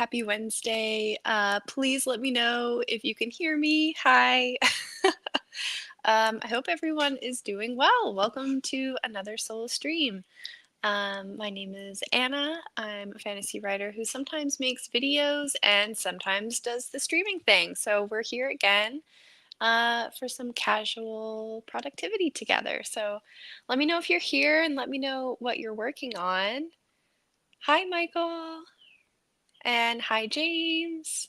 Happy Wednesday. Please let me know if you can hear me. Hi. I hope everyone is doing well. Welcome to another solo stream. My name is Anna. I'm a fantasy writer who sometimes makes videos and sometimes does the streaming thing. So we're here again for some casual productivity together. So let me know if you're here and let me know what you're working on. Hi, Michael. And hi, James.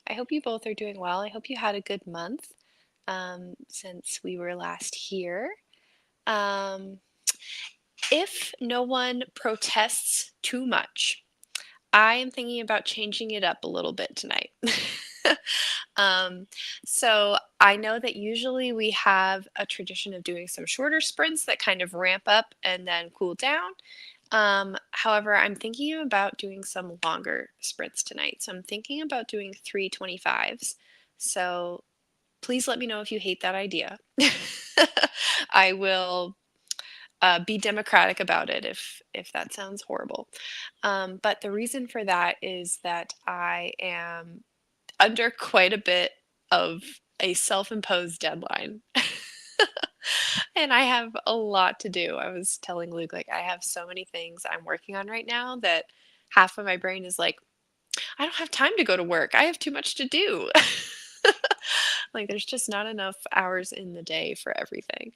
I hope you both are doing well. I hope you had a good month since we were last here. Um, if no one protests too much, I am thinking about changing it up a little bit tonight. um, so I know that usually we have a tradition of doing some shorter sprints that kind of ramp up and then cool down. However, I'm thinking about doing some longer sprints tonight. So I'm thinking about doing 325s. So please let me know if you hate that idea. I will be democratic about it if that sounds horrible. But the reason for that is that I am under quite a bit of a self-imposed deadline. And I have a lot to do. I was telling Luke, like, I have so many things I'm working on right now that half of my brain is like, I don't have time to go to work. I have too much to do. Like, there's just not enough hours in the day for everything.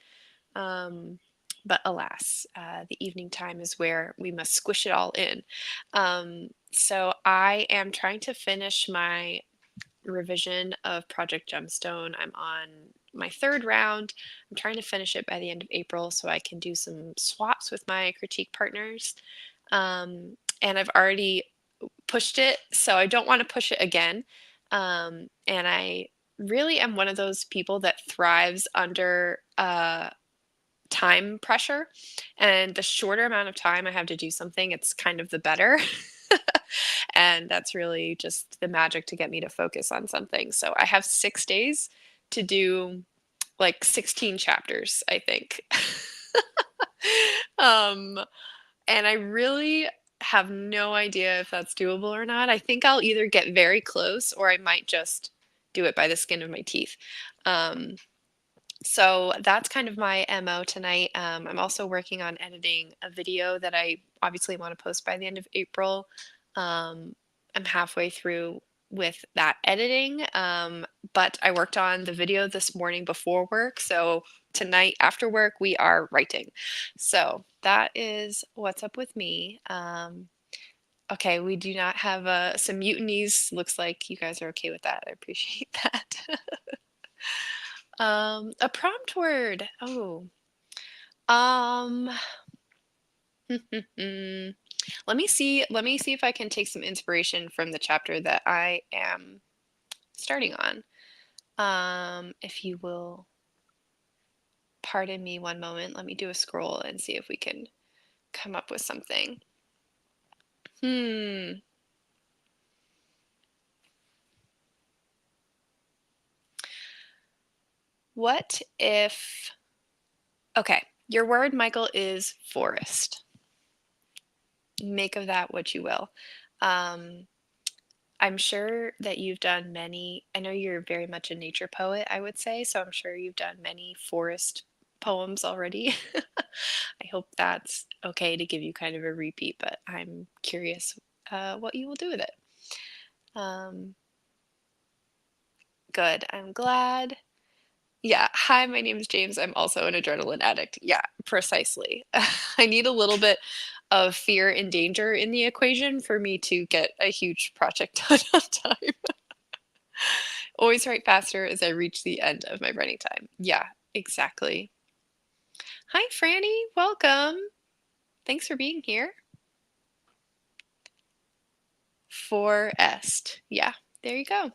Um, but alas, the evening time is where we must squish it all in. So I am trying to finish my revision of Project Gemstone. I'm on my third round. I'm trying to finish it by the end of April so I can do some swaps with my critique partners. And I've already pushed it, so I don't want to push it again. And I really am one of those people that thrives under time pressure. And the shorter amount of time I have to do something, it's kind of the better. And that's really just the magic to get me to focus on something. So I have 6 days to do like 16 chapters, I think. um, and I really have no idea if that's doable or not. I think I'll either get very close or I might just do it by the skin of my teeth. Um, so that's kind of my MO tonight. I'm also working on editing a video that I obviously want to post by the end of April. Um, I'm halfway through with that editing, but I worked on the video this morning before work. So tonight after work, we are writing. So that is what's up with me. Okay, we do not have some mutinies. Looks like you guys are okay with that. I appreciate that. A prompt word. Oh, um, let me see if I can take some inspiration from the chapter that I am starting on. If you will pardon me one moment, let me do a scroll and see if we can come up with something. Hmm. What if, okay, your word, Michael, is forest. Make of that what you will. Um, I'm sure that you've done many, I know you're very much a nature poet, I would say, so I'm sure you've done many forest poems already. I hope that's okay to give you kind of a repeat, but I'm curious what you will do with it. Um, good, I'm glad. Yeah, hi, my name is James. I'm also an adrenaline addict. Yeah, precisely. I need a little bit of fear and danger in the equation for me to get a huge project done on time. Always write faster as I reach the end of my running time. Yeah, exactly. Hi, Franny. Welcome. Thanks for being here. Forest. Yeah, there you go.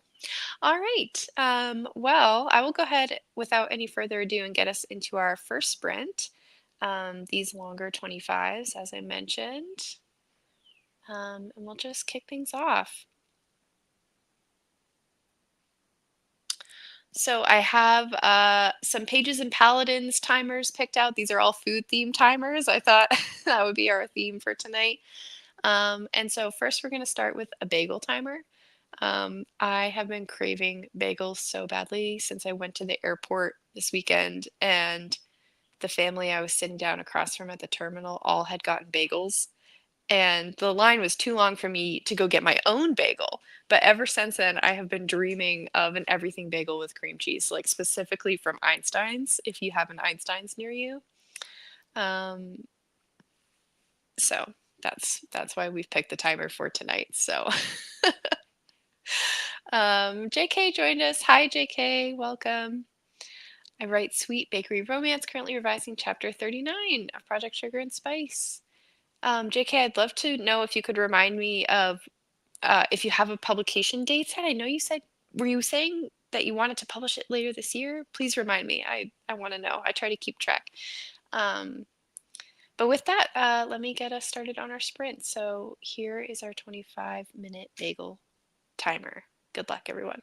All right. Well, I will go ahead without any further ado and get us into our first sprint. These longer 25s, as I mentioned. And we'll just kick things off. So I have some Pages and Paladins timers picked out. These are all food themed timers. I thought that would be our theme for tonight. And so first we're gonna start with a bagel timer. I have been craving bagels so badly since I went to the airport this weekend, and the family I was sitting down across from at the terminal all had gotten bagels, and the line was too long for me to go get my own bagel. But ever since then, I have been dreaming of an everything bagel with cream cheese, like specifically from Einstein's, if you have an Einstein's near you. Um, so that's why we've picked the timer for tonight. So JK joined us. Hi, JK, welcome. I write Sweet Bakery Romance, currently revising chapter 39 of Project Sugar and Spice. JK, I'd love to know if you could remind me of if you have a publication date set. I know you said, were you saying that you wanted to publish it later this year? Please remind me. I want to know. I try to keep track. Um, but with that, let me get us started on our sprint. So here is our 25-minute bagel timer. Good luck, everyone.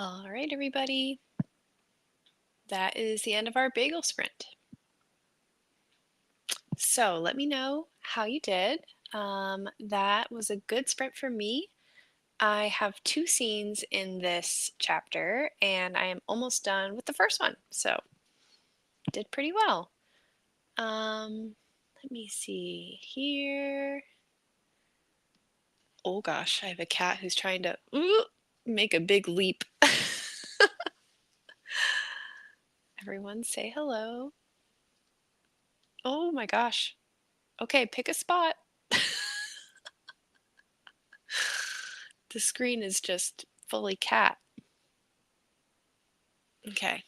All right, everybody. That is the end of our bagel sprint. So let me know how you did. That was a good sprint for me. I have 2 scenes in this chapter, and I am almost done with the first one, so did pretty well. Let me see here. Oh gosh, I have a cat who's trying to make a big leap. Everyone say hello. Oh my gosh. Okay, pick a spot. The screen is just fully cat. Okay.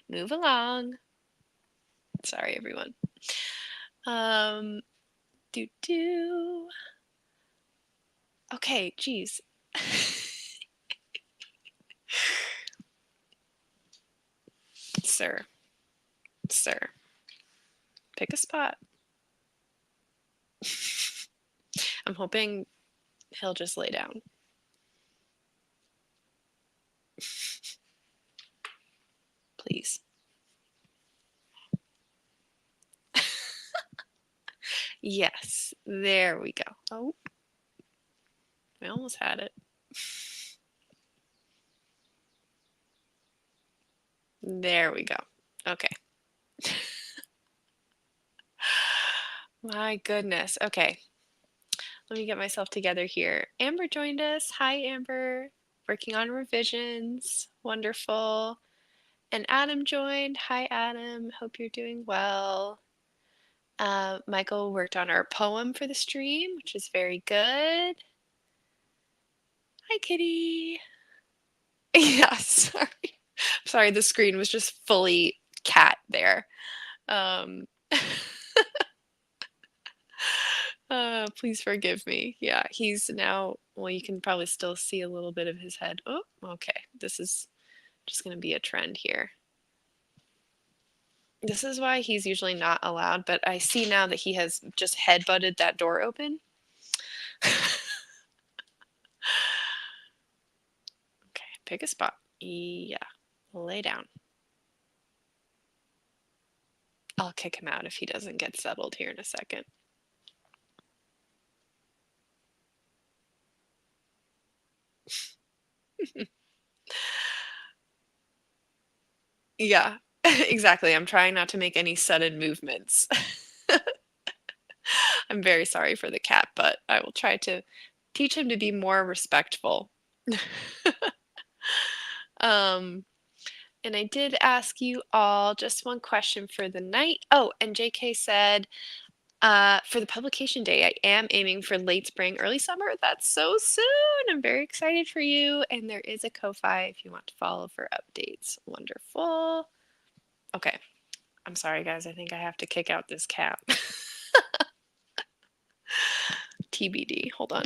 Move along. Sorry, everyone. Do do. Okay, geez. Sir, sir, pick a spot. I'm hoping he'll just lay down. Please. Yes, there we go. Oh, we almost had it. There we go. Okay. My goodness. Okay. Let me get myself together here. Amber joined us. Hi, Amber. Working on revisions. Wonderful. And Adam joined. Hi, Adam. Hope you're doing well. Michael worked on our poem for the stream, which is very good. Hi, Kitty. Yeah, sorry. Sorry, the screen was just fully cat there. Um, please forgive me. Yeah, he's now, well, you can probably still see a little bit of his head. Oh, okay. This is just going to be a trend here. This is why he's usually not allowed, but I see now that he has just head-butted that door open. Okay, pick a spot. Yeah, lay down. I'll kick him out if he doesn't get settled here in a second. Yeah, exactly. I'm trying not to make any sudden movements. I'm very sorry for the cat, but I will try to teach him to be more respectful. Um, and I did ask you all just one question for the night. Oh, and JK said, for the publication day, I am aiming for late spring, early summer. That's so soon. I'm very excited for you. And there is a Ko-Fi if you want to follow for updates. Wonderful. Okay. I'm sorry, guys. I think I have to kick out this cat. TBD. Hold on.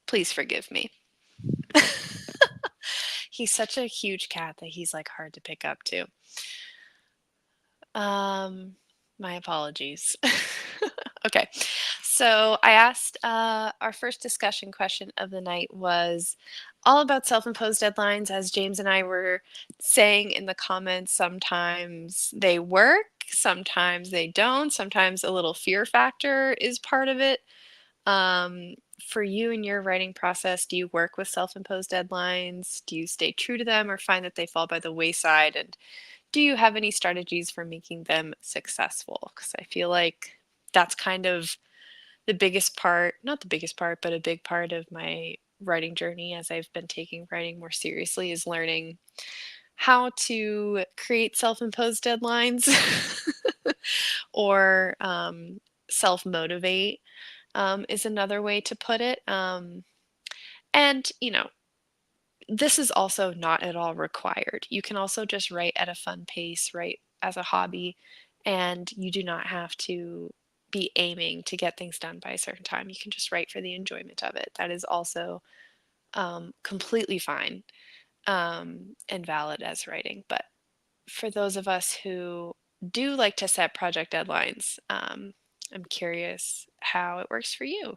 Please forgive me. He's such a huge cat that he's like hard to pick up too. My apologies. Okay, so I asked our first discussion question of the night was all about self-imposed deadlines. As James and I were saying in the comments, sometimes they work, sometimes they don't, sometimes a little fear factor is part of it. For you in your writing process, do you work with self-imposed deadlines? Do you stay true to them or find that they fall by the wayside? And do you have any strategies for making them successful? Because I feel like that's kind of the biggest part, not the biggest part, but a big part of my writing journey as I've been taking writing more seriously is learning how to create self-imposed deadlines or self-motivate is another way to put it. And, you know, this is also not at all required. You can also just write at a fun pace, write as a hobby, and you do not have to be aiming to get things done by a certain time. You can just write for the enjoyment of it. That is also completely fine and valid as writing. But for those of us who do like to set project deadlines, I'm curious how it works for you.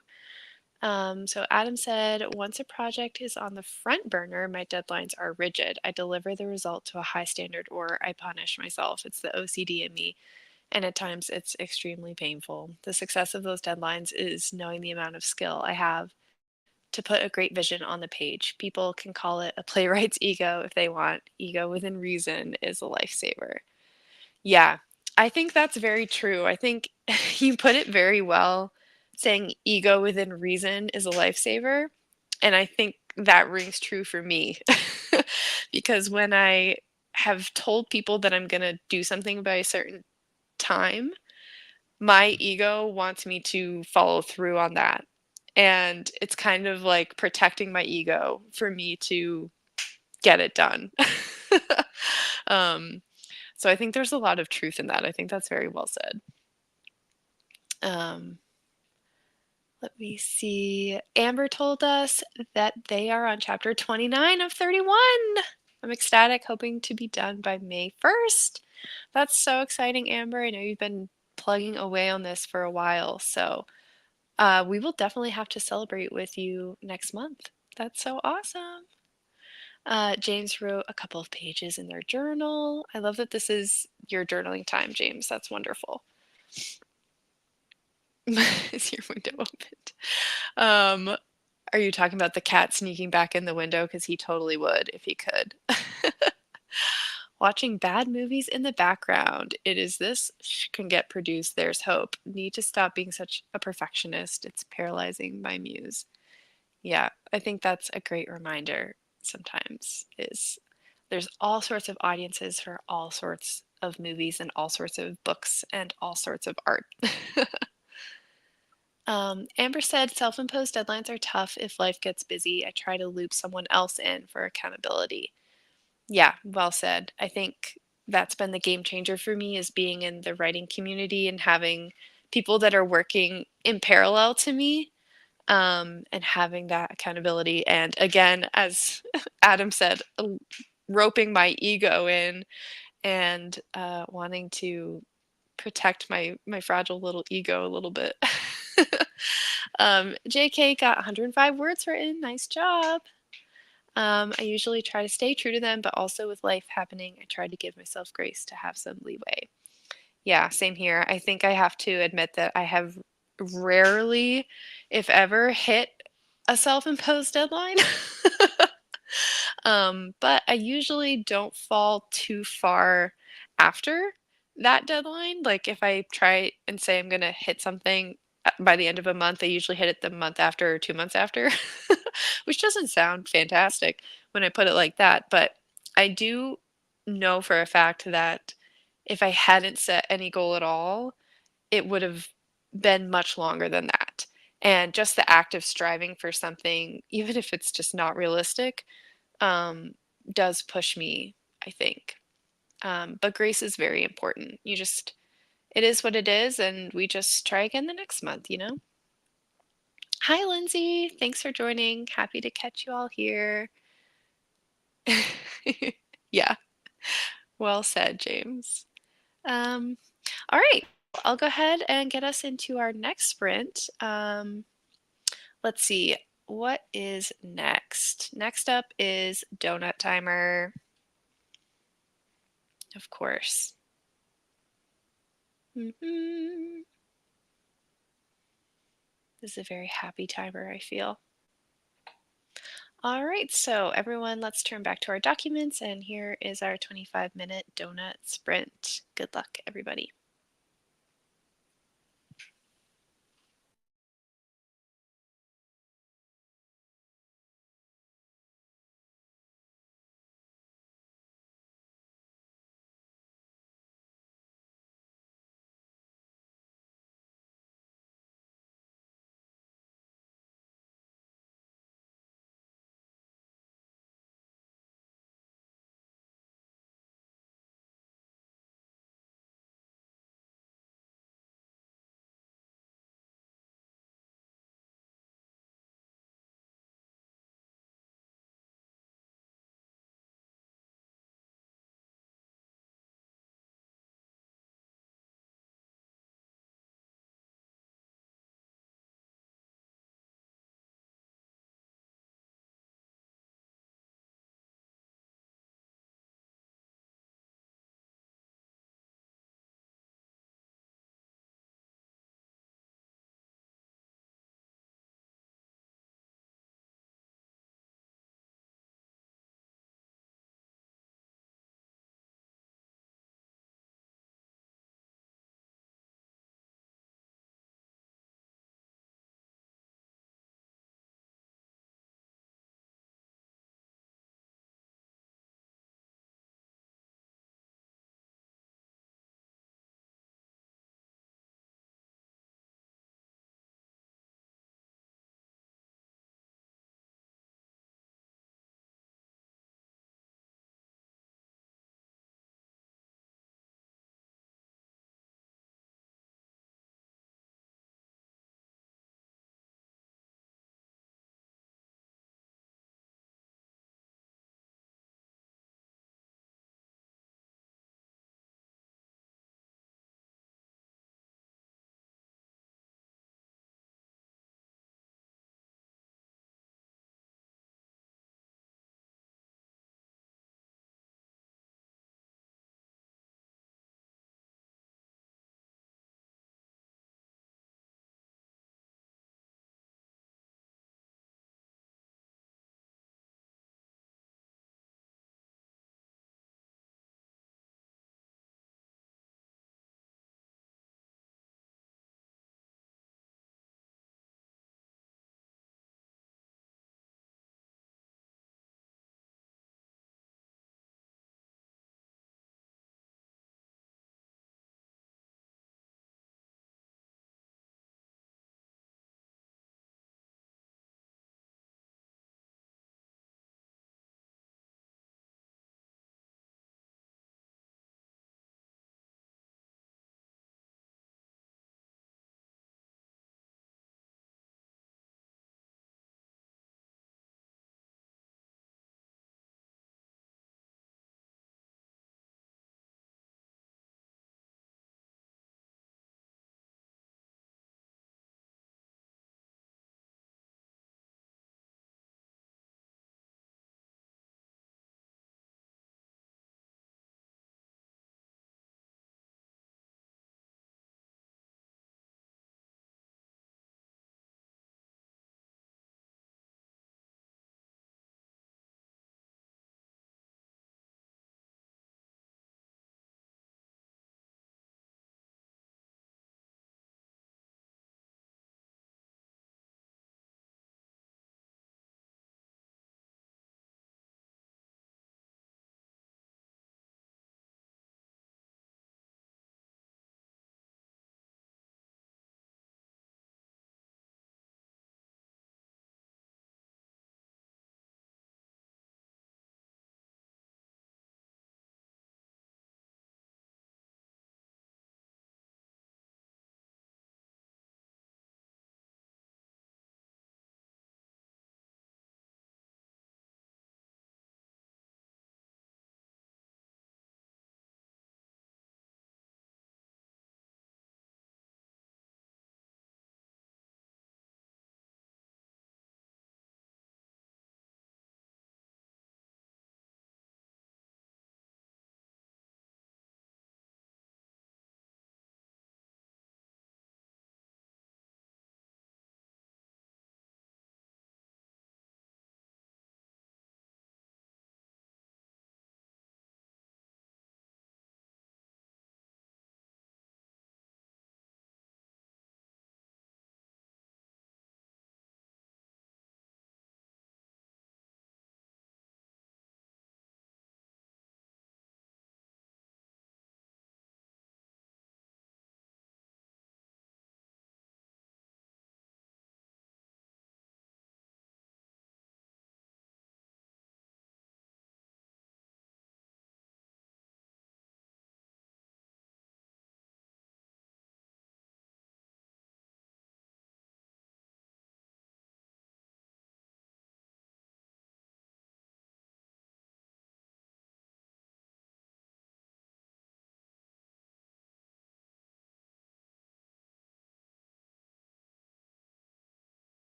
So Adam said, once a project is on the front burner, my deadlines are rigid. I deliver the result to a high standard or I punish myself. It's the OCD in me. And at times it's extremely painful. The success of those deadlines is knowing the amount of skill I have to put a great vision on the page. People can call it a playwright's ego if they want. Ego within reason is a lifesaver. Yeah, I think that's very true. I think you put it very well, saying ego within reason is a lifesaver. And I think that rings true for me. Because when I have told people that I'm going to do something by a certain time, my ego wants me to follow through on that. And it's kind of like protecting my ego for me to get it done. um, so I think there's a lot of truth in that. I think that's very well said. Um, let me see. Amber told us that they are on chapter 29 of 31. I'm ecstatic, hoping to be done by May 1st. That's so exciting, Amber. I know you've been plugging away on this for a while, so we will definitely have to celebrate with you next month. That's so awesome. James wrote a couple of pages in their journal. I love that this is your journaling time, James. That's wonderful. Is your window opened? Um, are you talking about the cat sneaking back in the window? Because he totally would if he could. Watching bad movies in the background. It is this can get produced. There's hope. Need to stop being such a perfectionist. It's paralyzing my muse. Yeah, I think that's a great reminder sometimes is there's all sorts of audiences for all sorts of movies and all sorts of books and all sorts of art. Amber said self-imposed deadlines are tough if life gets busy. I try to loop someone else in for accountability. Yeah, well said. I think that's been the game changer for me is being in the writing community and having people that are working in parallel to me and having that accountability. And again, as Adam said, roping my ego in and wanting to protect my fragile little ego a little bit. JK got 105 words written. Nice job. I usually try to stay true to them, but also with life happening, I try to give myself grace to have some leeway. Yeah, same here. I think I have to admit that I have rarely, if ever, hit a self-imposed deadline. But I usually don't fall too far after that deadline. Like if I try and say I'm gonna hit something by the end of a month, I usually hit it the month after or 2 months after, which doesn't sound fantastic when I put it like that. But I do know for a fact that if I hadn't set any goal at all, it would have been much longer than that. And just the act of striving for something, even if it's just not realistic, um, does push me, I think. But grace is very important. It is what it is, and we just try again the next month, you know? Hi, Lindsay. Thanks for joining. Happy to catch you all here. Yeah, well said, James. All right, I'll go ahead and get us into our next sprint. Let's see, what is next? Next up is donut timer, of course. This is a very happy timer, I feel. All right, so everyone, let's turn back to our documents, and here is our 25-minute donut sprint. Good luck, everybody.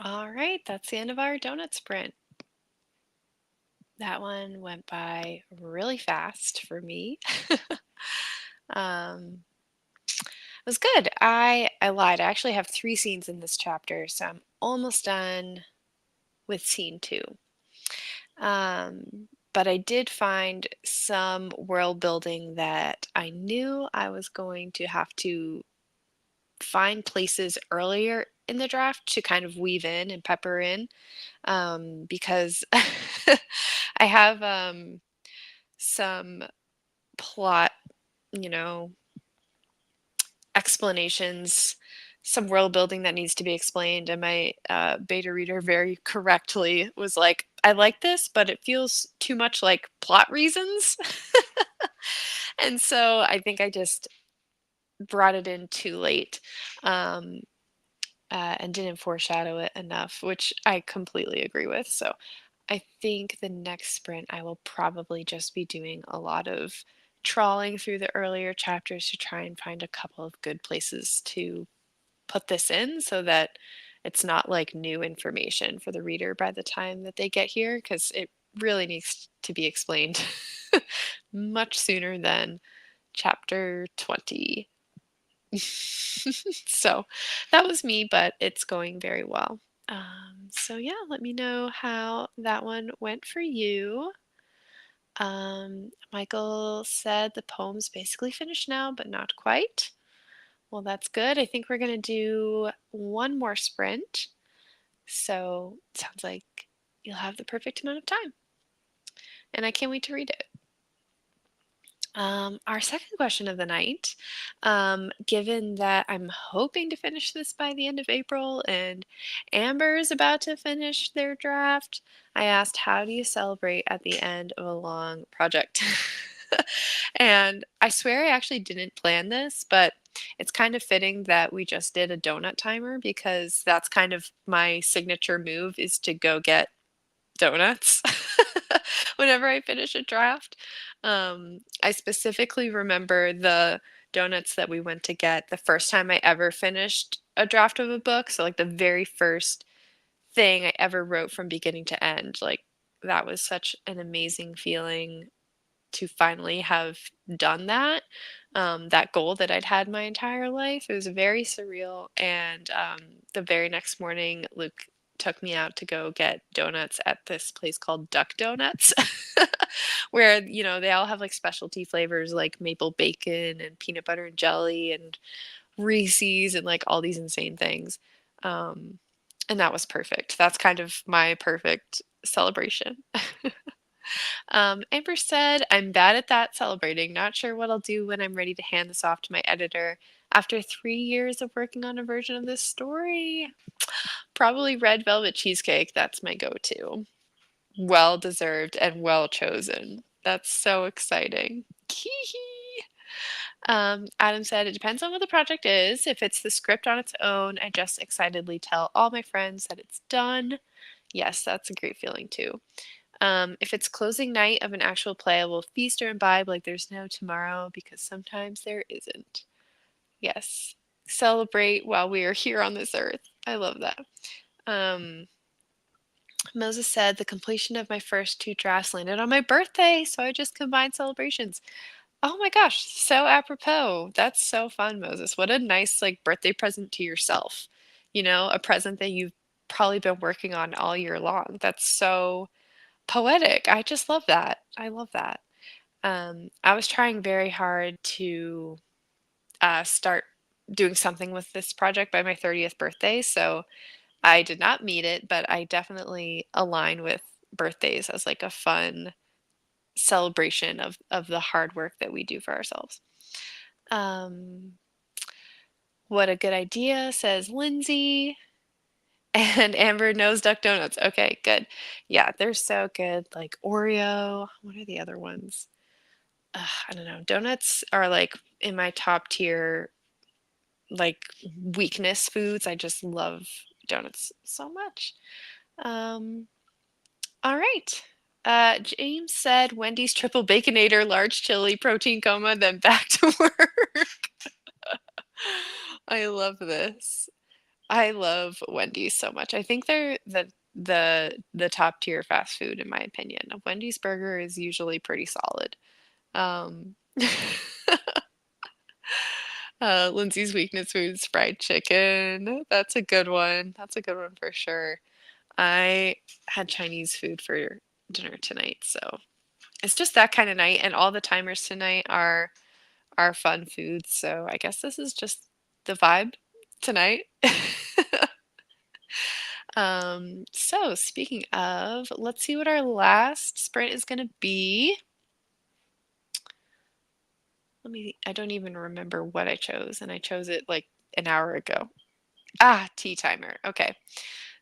All right, that's the end of our donut sprint. That one went by really fast for me. Um, it was good. I lied. I actually have 3 scenes in this chapter, so I'm almost done with scene 2. But I did find some world building that I knew I was going to have to find places earlier in the draft to kind of weave in and pepper in, because I have, some plot, you know, explanations, some world building that needs to be explained, and my, beta reader very correctly was like, "I like this, but it feels too much like plot reasons." And so I think I just brought it in too late, um, and didn't foreshadow it enough, which I completely agree with. So I think the next sprint, I will probably just be doing a lot of trawling through the earlier chapters to try and find a couple of good places to put this in so that it's not like new information for the reader by the time that they get here, because it really needs to be explained much sooner than chapter 20. So that was me, but it's going very well. So yeah, let me know how that one went for you. Michael said the poem's basically finished now, but not quite. Well, that's good. I think we're gonna do one more sprint. So sounds like you'll have the perfect amount of time. And I can't wait to read it. Our second question of the night, given that I'm hoping to finish this by the end of April and Amber is about to finish their draft, I asked, how do you celebrate at the end of a long project? And I swear I actually didn't plan this, but it's kind of fitting that we just did a donut timer because that's kind of my signature move is to go get donuts whenever I finish a draft. I specifically remember the donuts that we went to get the first time I ever finished a draft of a book. So, like, the very first thing I ever wrote from beginning to end. Like, that was such an amazing feeling to finally have done that, that goal that I'd had my entire life. It was very surreal, and, the very next morning, Luke took me out to go get donuts at this place called Duck Donuts, where, they all have, like, specialty flavors like maple bacon and peanut butter and jelly and Reese's and, like, all these insane things, um, and that was perfect. That's kind of my perfect celebration. Amber said, I'm bad at that celebrating. Not sure what I'll do when I'm ready to hand this off to my editor. After 3 years of working on a version of this story, probably red velvet cheesecake. That's my go to. Well deserved and well chosen. That's so exciting. Adam said, it depends on what the project is. If it's the script on its own, I just excitedly tell all my friends that it's done. Yes, that's a great feeling too. If it's closing night of an actual play, I will feast or imbibe like there's no tomorrow because sometimes there isn't. Yes. Celebrate while we are here on this earth. I love that. Um, Moses said the completion of my first 2 drafts landed on my birthday, so I just combined celebrations. Oh my gosh, so apropos. That's so fun, Moses. What a nice like birthday present to yourself. A present that you've probably been working on all year long. That's so poetic. I just love that. I love that. I was trying very hard to start doing something with this project by my 30th birthday, so I did not meet it, but I definitely align with birthdays as like a fun celebration of the hard work that we do for ourselves. Um, what a good idea, says Lindsay. And Amber knows Duck Donuts. Okay, good. Yeah, they're so good. Like Oreo. What are the other ones? I don't know. Donuts are like in my top tier, like weakness foods. I just love donuts so much. Um, all right. James said Wendy's triple baconator, large chili, protein coma, then back to work. I love this. I love Wendy's so much. I think they're the top tier fast food in my opinion. A Wendy's burger is usually pretty solid. Um, Lindsay's weakness food is fried chicken. That's a good one. That's a good one for sure. I had Chinese food for dinner tonight, so it's just that kind of night, and all the timers tonight are fun foods. So I guess this is just the vibe tonight. So speaking of, let's see what our last sprint is gonna be. I don't even remember what I chose, and I chose it like an hour ago. Ah, tea timer. Okay.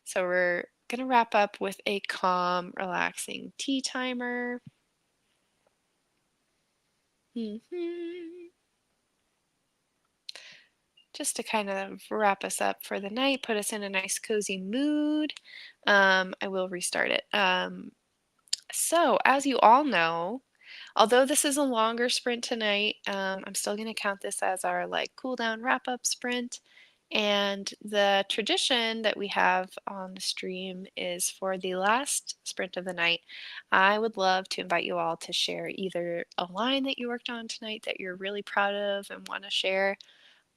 So we're gonna wrap up with a calm, relaxing tea timer. Mhm. Just to kind of wrap us up for the night, put us in a nice cozy mood. I will restart it. So as you all know, although this is a longer sprint tonight, I'm still going to count this as our like cool down wrap up sprint. And the tradition that we have on the stream is for the last sprint of the night, I would love to invite you all to share either a line that you worked on tonight that you're really proud of and want to share,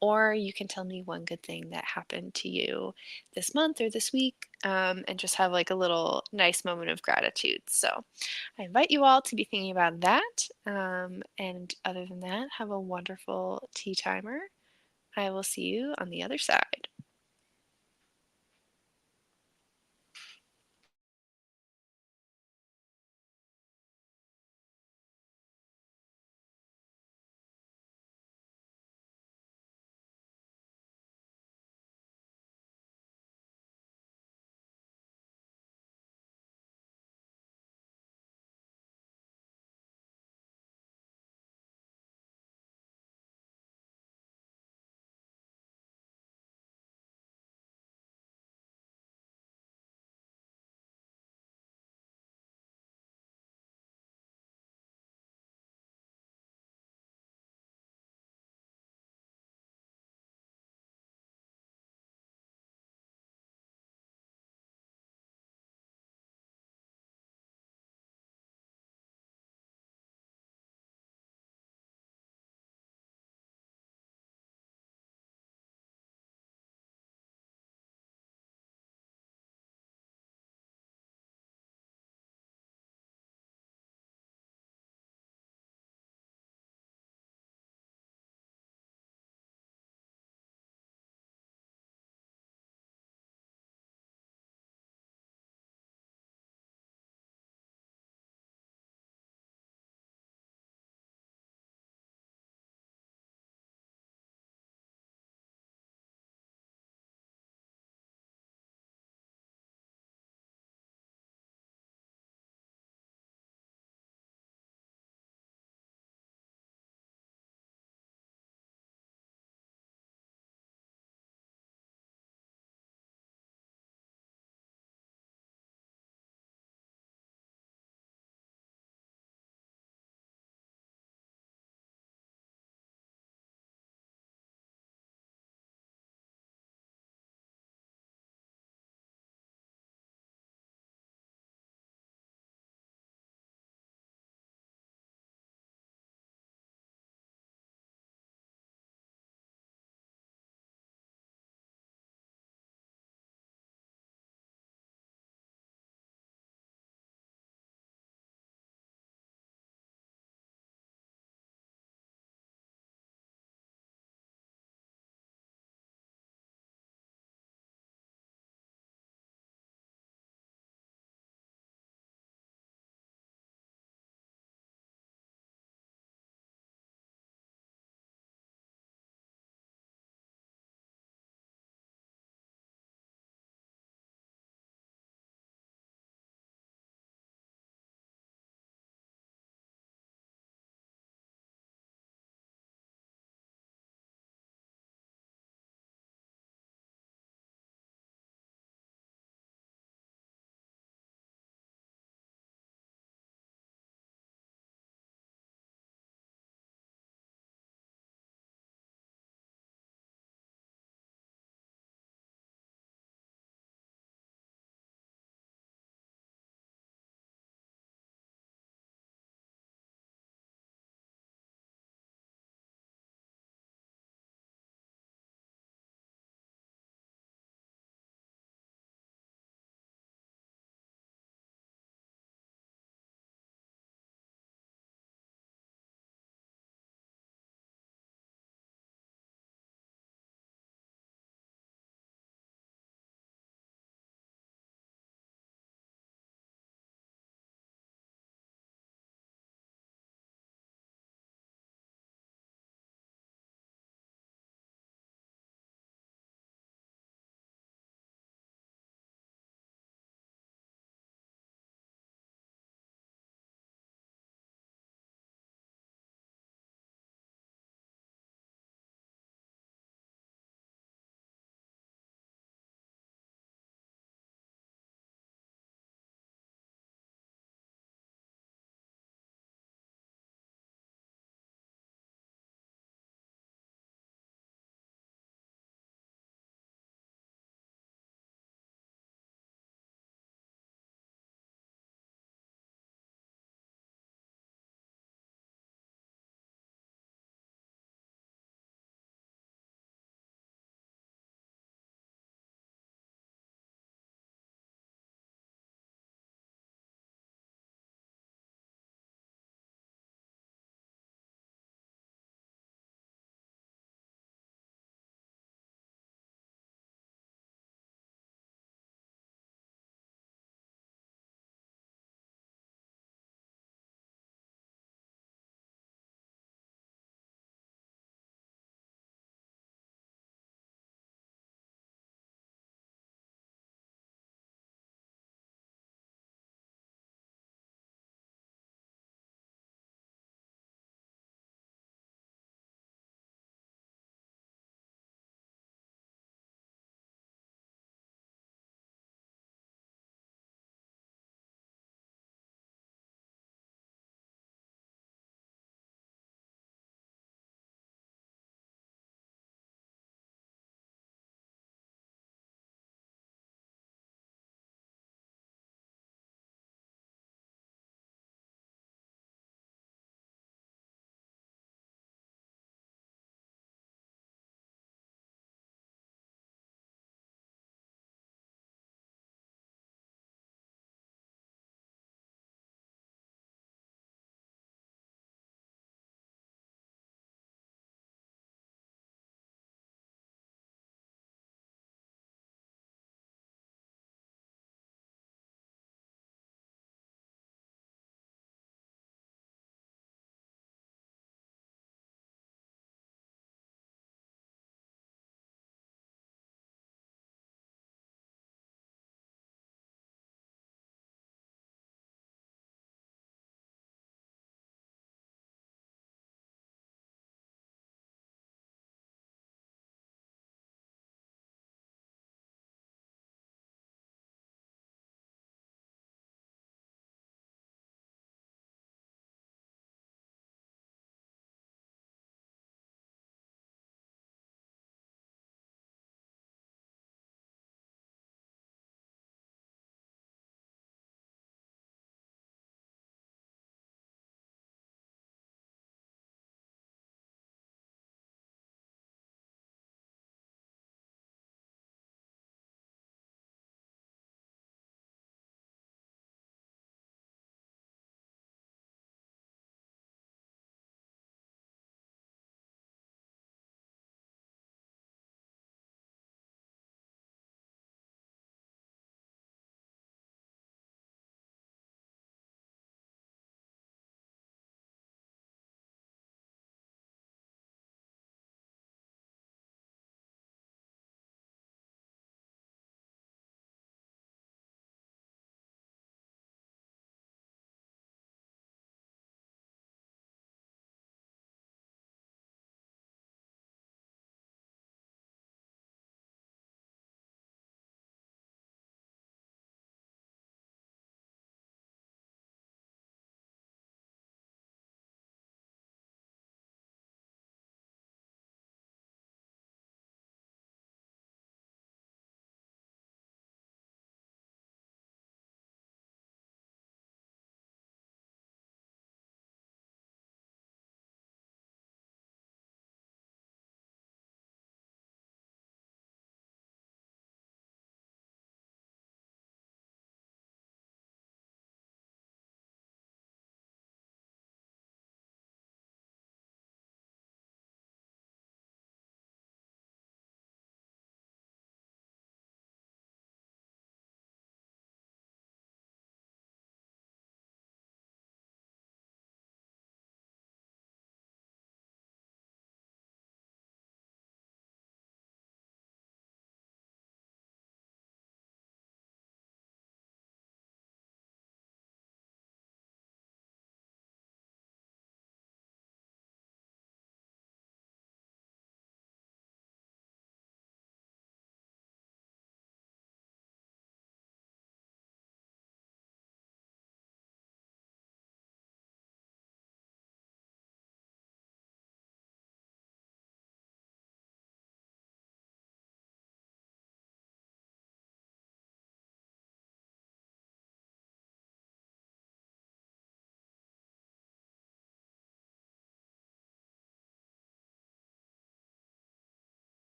or you can tell me one good thing that happened to you this month or this week, and just have like a little nice moment of gratitude. So I invite you all to be thinking about that. And other than that, have a wonderful tea timer. I will see you on the other side.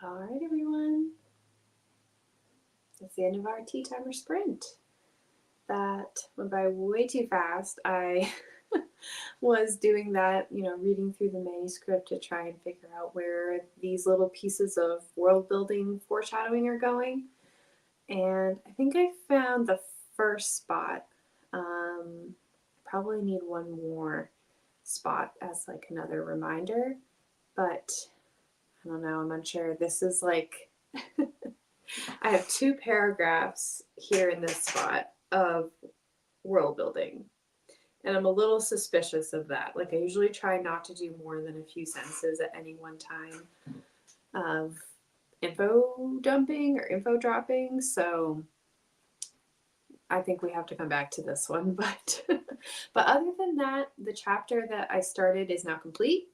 All right, everyone. That's the end of our tea timer sprint. That went by way too fast. I was doing that, reading through the manuscript to try and figure out where these little pieces of world building foreshadowing are going. And I think I found the first spot. Probably need one more spot as like another reminder, but I don't know, I'm unsure. This is like, I have 2 paragraphs here in this spot of world building. And I'm a little suspicious of that. Like, I usually try not to do more than a few sentences at any one time of info dumping or info dropping. So I think we have to come back to this one. But other than that, the chapter that I started is now complete.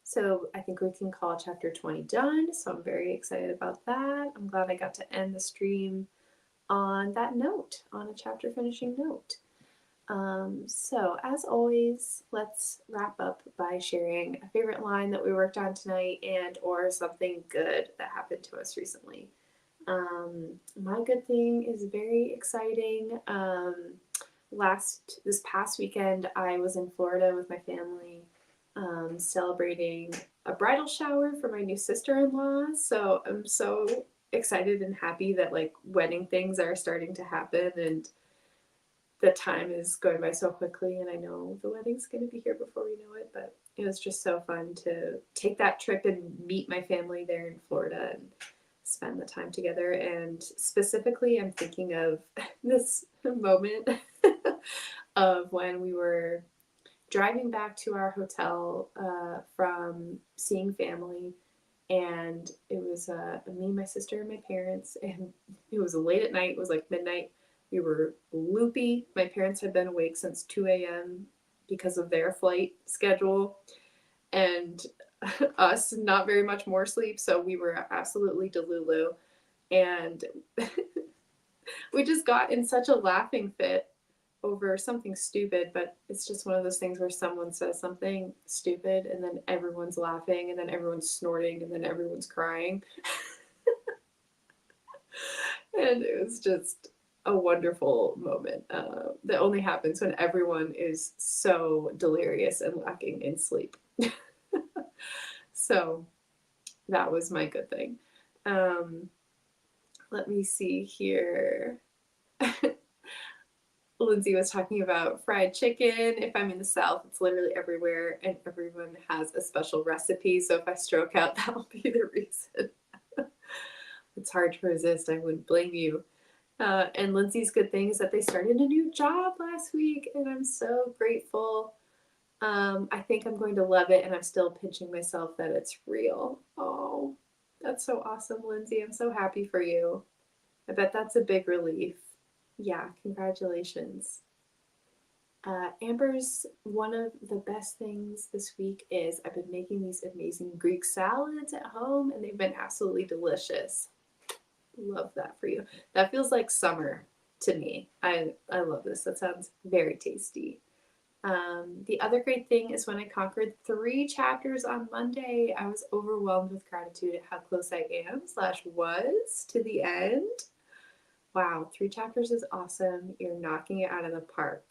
So I think we can call chapter 20 done. So I'm very excited about that. I'm glad I got to end the stream on that note, on a chapter finishing note. So as always, let's wrap up by sharing a favorite line that we worked on tonight and or something good that happened to us recently. My good thing is very exciting. This past weekend, I was in Florida with my family, celebrating a bridal shower for my new sister-in-law. So I'm so excited and happy that like wedding things are starting to happen, and the time is going by so quickly, and I know the wedding's going to be here before we know it, but it was just so fun to take that trip and meet my family there in Florida and spend the time together. And specifically, I'm thinking of this moment of when we were driving back to our hotel from seeing family, and it was me, my sister, and my parents, and it was late at night. It was like midnight. We were loopy. My parents had been awake since 2 a.m. because of their flight schedule, and us not very much more sleep, so we were absolutely delulu. And we just got in such a laughing fit over something stupid, but it's just one of those things where someone says something stupid and then everyone's laughing and then everyone's snorting and then everyone's crying. And it was just a wonderful moment that only happens when everyone is so delirious and lacking in sleep. So that was my good thing. Let me see here. Lindsay was talking about fried chicken. If I'm in the South, it's literally everywhere, and everyone has a special recipe. So if I stroke out, that'll be the reason. It's hard to resist. I wouldn't blame you. And Lindsay's good thing is that they started a new job last week, and I'm so grateful. I think I'm going to love it, and I'm still pinching myself that it's real. Oh, that's so awesome, Lindsay. I'm so happy for you. I bet that's a big relief. Yeah, congratulations. Amber's one of the best things this week is I've been making these amazing Greek salads at home, and they've been absolutely delicious. Love that for you. That feels like summer to me. I love this. That sounds very tasty. The other great thing is when I conquered 3 chapters on Monday, I was overwhelmed with gratitude at how close I am / was to the end. Wow, 3 chapters is awesome. You're knocking it out of the park.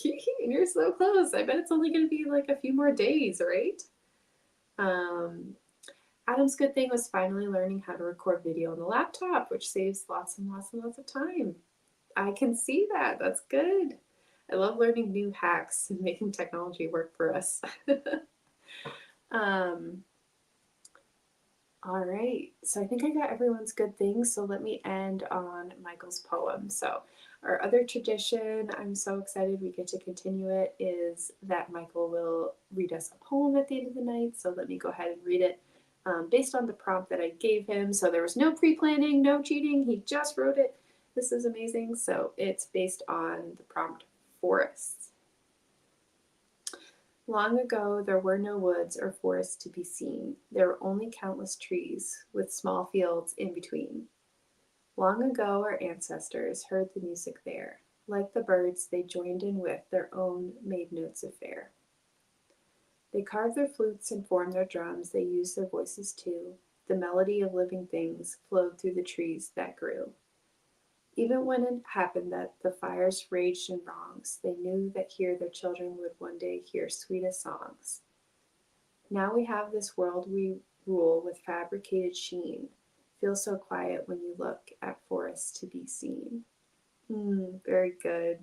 You're so close. I bet it's only going to be like a few more days, right? Adam's good thing was finally learning how to record video on the laptop, which saves lots and lots and lots of time. I can see that. That's good. I love learning new hacks and making technology work for us. All right, so I think I got everyone's good things, so let me end on Michael's poem. So our other tradition, I'm so excited we get to continue it, is that Michael will read us a poem at the end of the night, so let me go ahead and read it based on the prompt that I gave him. So there was no pre-planning, no cheating, he just wrote it. This is amazing. So it's based on the prompt forests. Long ago, there were no woods or forests to be seen. There were only countless trees, with small fields in between. Long ago, our ancestors heard the music there. Like the birds, they joined in with their own made notes of fair. They carved their flutes and formed their drums. They used their voices too. The melody of living things flowed through the trees that grew. Even when it happened that the fires raged in wrongs, they knew that here their children would one day hear sweetest songs. Now we have this world we rule with fabricated sheen. Feels so quiet when you look at forests to be seen. Very good.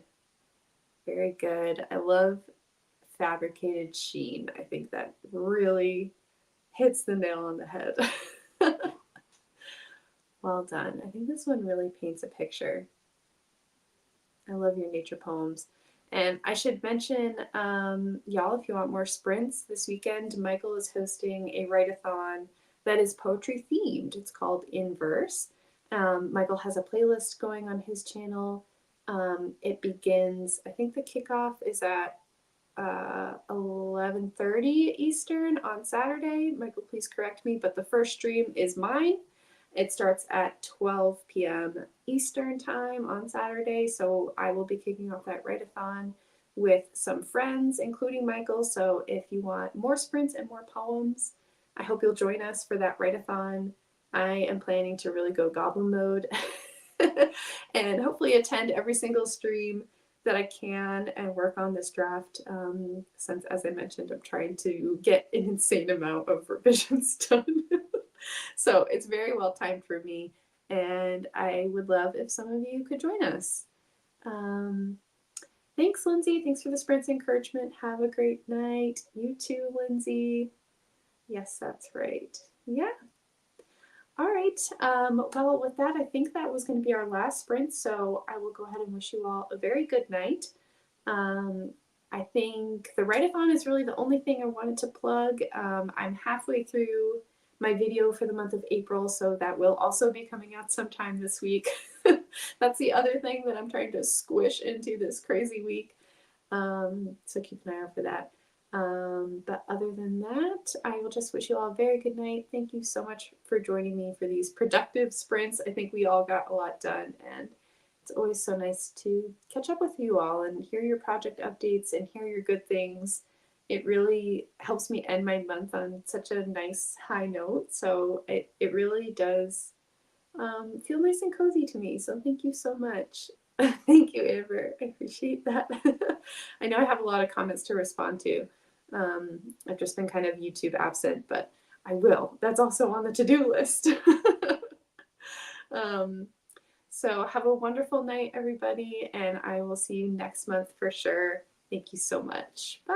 Very good. I love fabricated sheen. I think that really hits the nail on the head. Well done. I think this one really paints a picture. I love your nature poems. And I should mention, y'all, if you want more sprints this weekend, Michael is hosting a write-a-thon that is poetry themed. It's called In Verse. Michael has a playlist going on his channel. It begins, I think the kickoff is at 11:30 Eastern on Saturday. Michael, please correct me, but the first stream is mine. It starts at 12 p.m. Eastern time on Saturday, so I will be kicking off that write-a-thon with some friends, including Michael. So if you want more sprints and more poems, I hope you'll join us for that write-a-thon. I am planning to really go goblin mode and hopefully attend every single stream that I can and work on this draft. Since, as I mentioned, I'm trying to get an insane amount of revisions done. So it's very well timed for me, and I would love if some of you could join us. Thanks, Lindsay. Thanks for the sprints encouragement. Have a great night. You too, Lindsay. Yes, that's right. Yeah. All right. Well, with that, I think that was going to be our last sprint. So I will go ahead and wish you all a very good night. I think the write-a-thon is really the only thing I wanted to plug. I'm halfway through my video for the month of April, so that will also be coming out sometime this week. That's the other thing that I'm trying to squish into this crazy week. So keep an eye out for that. But other than that, I will just wish you all a very good night. Thank you so much for joining me for these productive sprints. I think we all got a lot done, and it's always so nice to catch up with you all and hear your project updates and hear your good things. It really helps me end my month on such a nice high note. So it really does feel nice and cozy to me. So thank you so much. Thank you, Amber. I appreciate that. I know I have a lot of comments to respond to. I've just been kind of YouTube absent, but I will. That's also on the to-do list. So have a wonderful night, everybody, and I will see you next month for sure. Thank you so much. Bye.